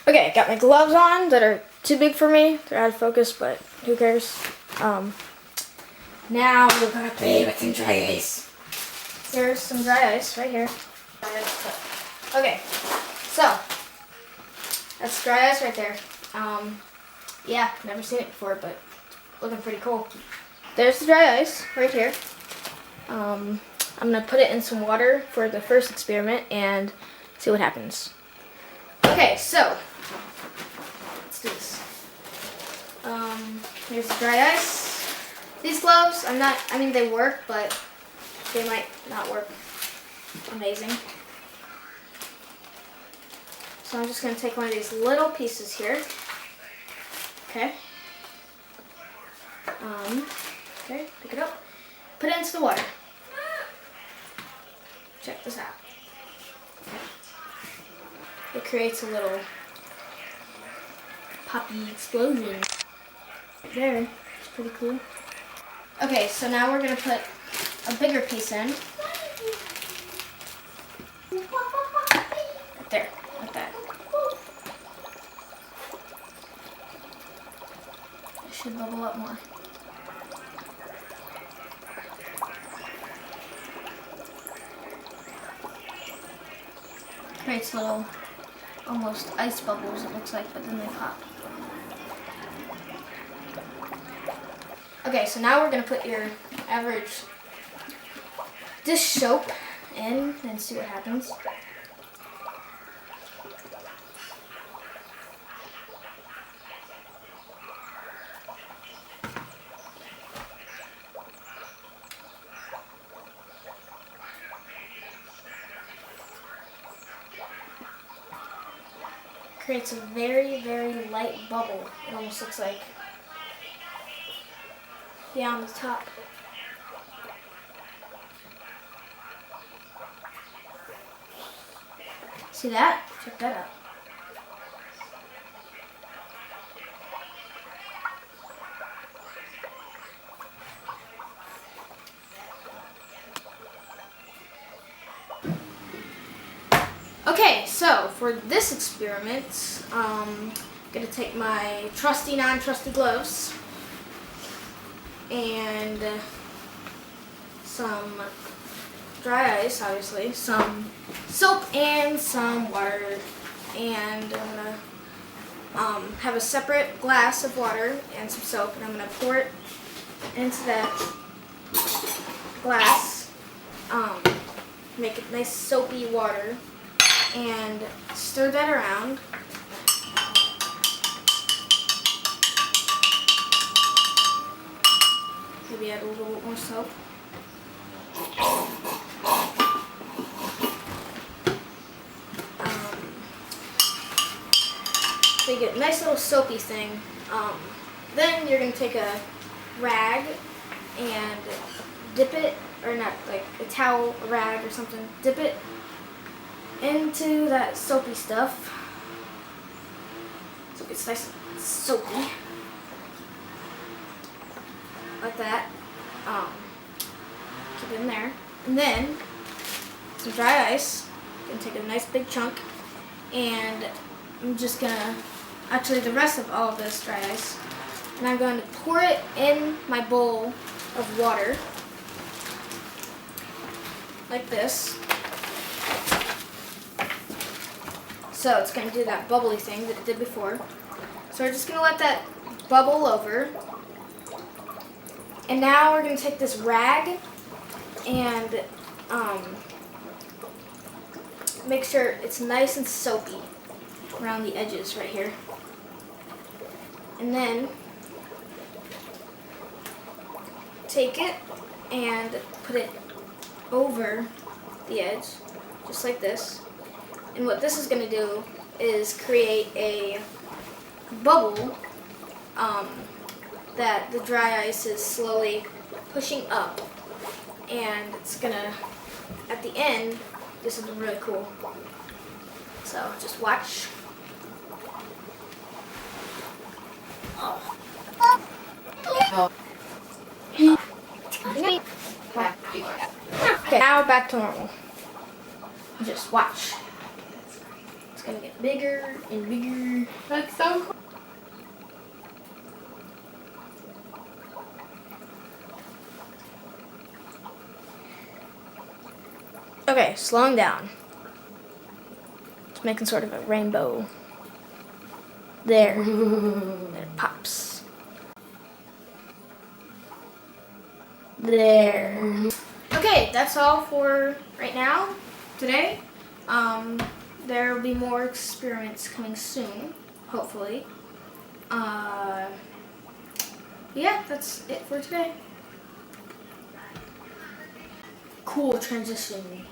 Okay, got my gloves on that are too big for me. They're out of focus, but who cares? Now we're gonna play with some dry ice. There's some dry ice right here. Okay, so that's dry ice right there. Yeah, never seen it before, but looking pretty cool. There's the dry ice right here. I'm gonna put it in some water for the first experiment and see what happens. Okay, so let's do this. Here's the dry ice. These gloves, I mean they work, but they might not work amazing. So I'm just gonna take one of these little pieces here. Okay. Okay, pick it up. Put it into the water. Check this out. It creates a little poppy explosion. There, it's pretty cool. Okay, so now we're gonna put a bigger piece in. Right there, like that. It should bubble up more. Creates little, almost ice bubbles it looks like, but then they pop. Okay, so now we're gonna put your average dish soap in and see what happens. Creates a very, very light bubble. It almost looks like, yeah, on the top. See that? Check that out. Okay, so for this experiment, I'm gonna take my trusty, non-trusty gloves and some dry ice, obviously, some soap and some water, and I'm gonna have a separate glass of water and some soap, and I'm gonna pour it into that glass, make it nice soapy water, and stir that around. Maybe add a little bit more soap. So you get a nice little soapy thing. Then you're going to take a rag and dip it, or not, like a towel, a rag or something, dip it into that soapy stuff. So it's nice and soapy. Like that. Keep it in there. And then some dry ice. I'm going to take a nice big chunk, and I'm just going to, actually the rest of all of this dry ice, and I'm going to pour it in my bowl of water. Like this. So it's going to do that bubbly thing that it did before. So we're just going to let that bubble over. And now we're going to take this rag and make sure it's nice and soapy around the edges right here. And then take it and put it over the edge, just like this. And what this is going to do is create a bubble that the dry ice is slowly pushing up. And it's going to, at the end, this will be really cool. So just watch. Okay, now back to normal. Just watch. It's gonna get bigger and bigger. That's so cool. Okay, slowing down. It's making sort of a rainbow. There. There it pops. There. Okay, that's all for right now, today. There will be more experiments coming soon, hopefully. Yeah, that's it for today. Cool transition.